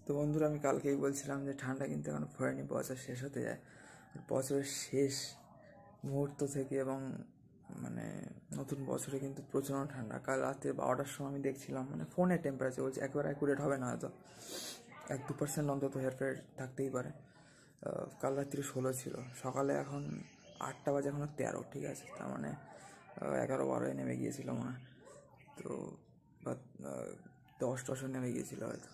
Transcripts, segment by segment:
তো বন্ধুরা, আমি কালকেই বলছিলাম যে ঠান্ডা কিন্তু এখন পড়েনি, বছর শেষ হতে যায়। বছরের শেষ মুহূর্ত থেকে এবং মানে নতুন বছরে কিন্তু প্রচণ্ড ঠান্ডা। কাল রাত্রে 12টার সময় আমি দেখছিলাম, মানে ফোনের টেম্পারেচার বলছি, একেবারে অ্যাকুরেট হবে না হয়তো, 1-2% অন্তত হেরফের থাকতেই পারে। কাল রাত্রি 16 ছিল, সকালে এখন 8টা বাজে এখনও 13, ঠিক আছে, তার মানে 11-12 নেমে গিয়েছিল মনে হয়, তো বা 10-10 নেমে গিয়েছিলো হয়তো।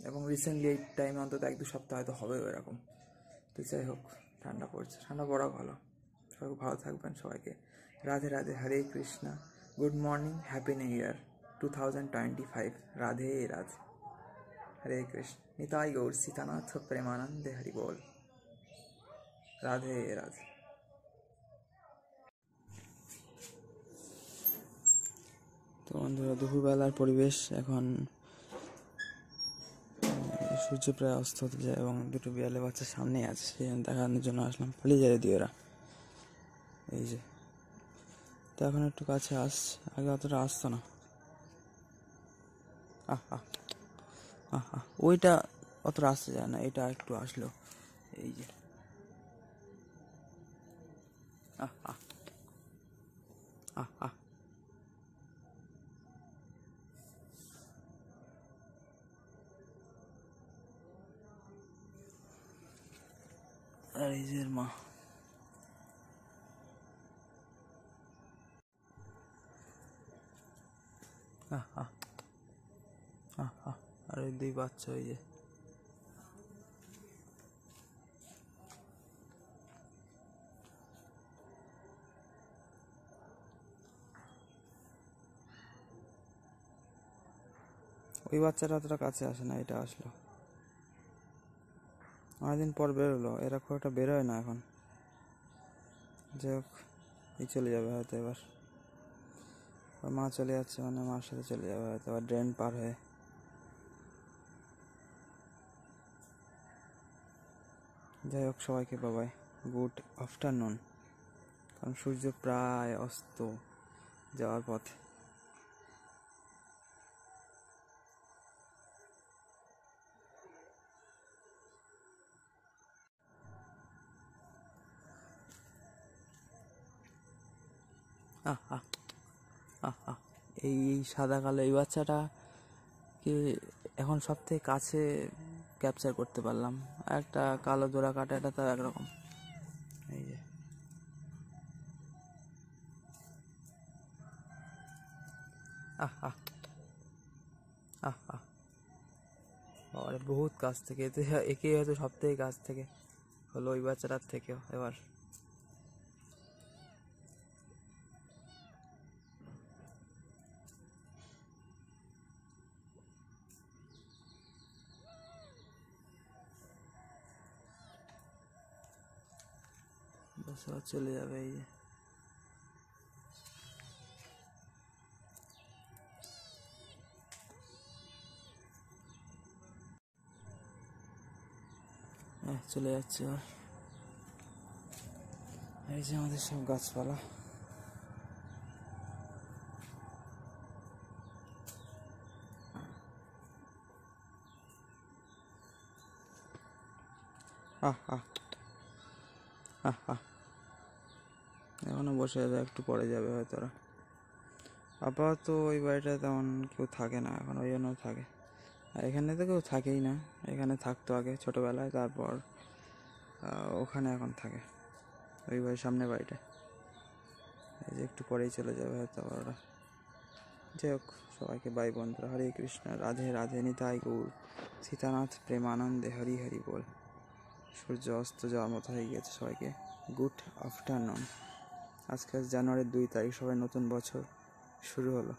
এবং রিসেন্টলি এই টাইমে অন্তত 1-2 সপ্তাহ হয়তো হবে এরকম। তো যাই হোক, ঠান্ডা পড়ছে, ঠান্ডা পড়া ভালো। সবাই ভালো থাকবেন, সবাইকে Radhe Radhe, Hare Krishna, good morning, happy new year 2025, Radhe Radhe, Hare Krishna, Nitai Gaur Sitanath প্রেমানন্দে হরি বল, রাধে রাধে। তো বন্ধুরা, দুপুরবেলার পরিবেশ, এখন সূর্য প্রায় অস্ত হতে যায় এবং দুটো বিড়ালের বাচ্চা সামনেই আছে, সেই দেখানোর জন্য আসলাম। পালিয়ে যায় দিয়ে ওরা, এই যে। তো এখন একটু কাছে আসছে, আগে অতটা আসতো না। ওইটা অতটা আসতে যায় না, এটা একটু আসলো, এই যে। আর এই যে মা, আর ওই দুই বাচ্চা, ওই যে। ওই বাচ্চাটা অতটা কাছে আসে না, এটা আসলো অনেকদিন পর বেরোলো। এরা খুব একটা বেরোয় না এখন। যাই হোক, এই চলে যাবে হয়তো এবার। মা চলে যাচ্ছে, মানে মার সাথে চলে যাবে হয়তো, আবার ড্রেন পার হয়ে। যাই হোক, সবাইকে বাবাই, গুড আফটারনুন, কারণ সূর্য প্রায় অস্ত যাওয়ার পথে। এই সাদা কালো এই বাচ্চাটা কি এখন সব থেকে কাছে ক্যাপচার করতে পারলাম। একটা কালো জোড়া কাটা, এটা তো একরকম, এই যে। আরে বহুত কাছ থেকে, এতে একে হয়তো সব থেকে কাছ থেকে হলো, ওই বাচ্চাটার থেকেও। এবার চলে যাবে, এই যে। চলে যাচ্ছে এবার। এই যে আমাদের সব গাছপালা, এখনো বসে আছে, একটু পরে যাবে হয়তো ওরা। আপাতত ওই বাড়িটায় তেমন কেউ থাকে না এখন, ওই জন্য থাকে। আর এখানে তো কেউ থাকেই না, এখানে থাকতো আগে ছোটোবেলায়, তারপর ওখানে এখন থাকে, ওই বাড়ির সামনে বাড়িটা। এই যে একটু পরেই চলে যাবে হয়তো ওরা। যাই হোক, সবাইকে বাই বন্ধুরা, হরে কৃষ্ণ, রাধে রাধে, নিতাই গৌর সীতানাথ প্রেমানন্দে হরি হরি বল। সূর্য অস্ত যাওয়ার মতো হয়ে গিয়েছে, সবাইকে গুড আফটারনুন। আজকে জানুয়ারির 2 তারিখ, সবাই নতুন বছর শুরু হলো।